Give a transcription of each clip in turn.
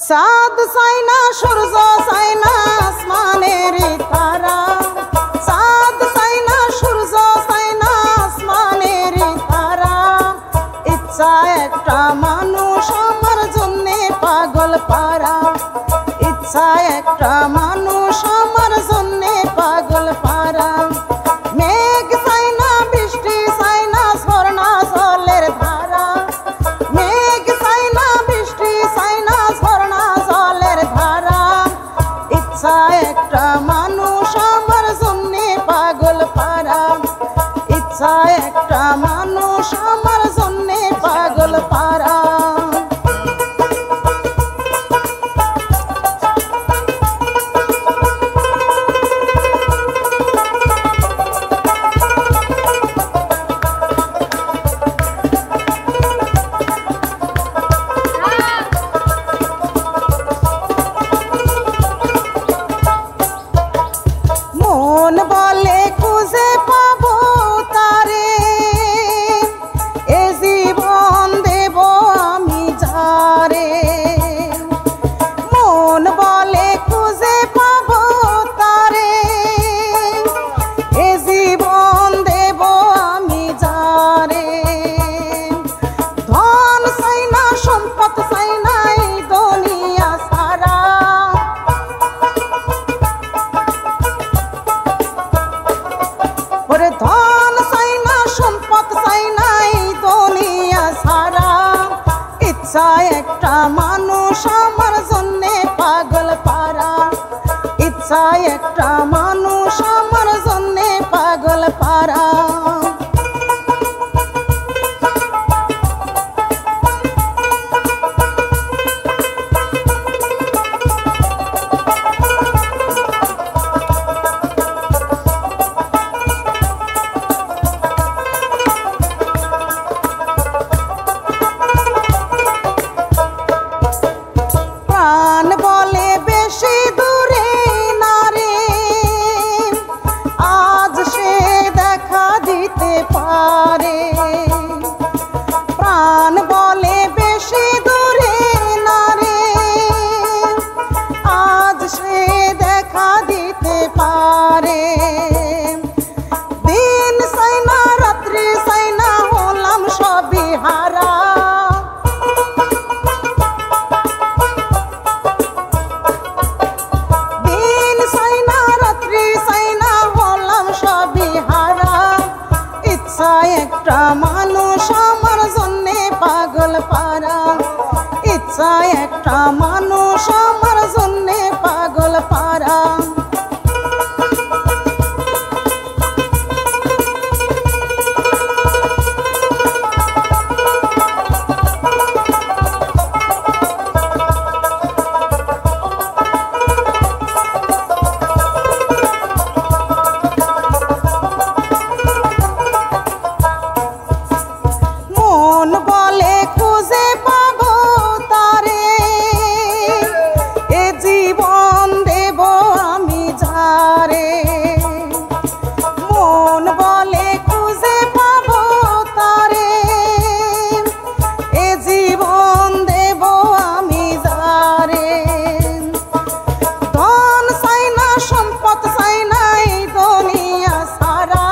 চাঁদ চাই না, সূর্য চাই না, আসমানের তারা। চাঁদ চাই না, সূর্য চাই না, আসমানের তারা। ইচ্ছা একটা মানুষ আমার জন্যে পাগল পারা। ইচ্ছা একটা মানুষ আমার জন্যে পাগল পারা। মেঘ চাই না, বৃষ্টি চাই না, ঝর্ণা জলের ধারা। মেঘ চাই না, বৃষ্টি চাই না, ঝর্ণা জলের ধারা। ইচ্ছা একটা মানুষ আমার জন্যে পাগল পারা। ইচ্ছা একটা মানুষ আমার জন্যে পাগল পারা। মন বলে খুঁজে পাবো তারে, এ জীবন দেব আমি যারে। মন বলে খুঁজে পাবো তারে, এ জীবন দেব আমি যারে। ধন চাই না, সম্পদ চাই না, এই দুনিয়া সারা। ওরে ধন চাই না, সম্পদ চাই না, এই দুনিয়া সারা। ইচ্ছা একটা মানুষ আমার জন্যে পাগল পারা। ইচ্ছা একটা মানুষ আমার জন্যে পাগল পারা। প্রাণ বলে বেশি দূরে না রে, আজ সে দেখা দিতে পারে। প্রাণ বলে বেশি দূরে না রে, আজ সে দেখা দিতে পারে। দিন চাই না, রাত্রি চাই না, হলাম সবই হারা। ইচ্ছা একটা মানুষ আমার জন্যে পাগল পারা। ইচ্ছা একটা মানুষ আমার জন্যে পাগল পারা। মন বলে খুঁজে পাবো তারে, এ জীবন দেব আমি যারে। মন বলে খুঁজে পাবো তারে, এ জীবন দেব আমি যারে। ধন চাই না, সম্পদ চাই না, এই দুনিয়া সারা।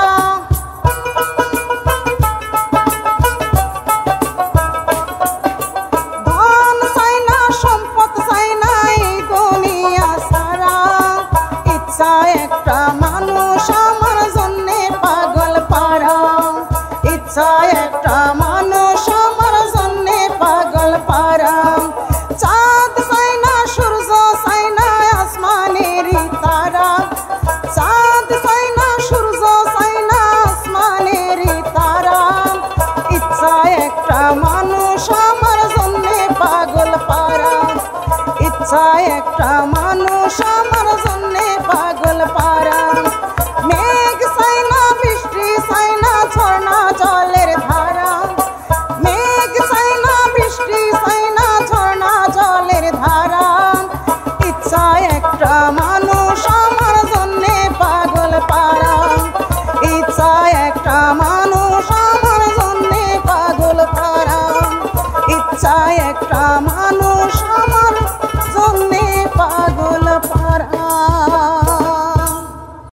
ধন চাই না, সম্পদ চাই না, এই দুনিয়া সারা। ইচ্ছা একটা মানুষ আমার জন্যে পাগল পারা। ইচ্ছা একটা মানুষ আমার জন্যে পাগল পারা। চাঁদ চাই না, সূর্য চাই না, আসমানের তারা। চাঁদ চাই না, সূর্য চাই না, আসমানের তারা। ইচ্ছা একটা মানুষ আমার জন্যে পাগল পারা। ইচ্ছা একটা মানুষ আমার জন্যে পাগল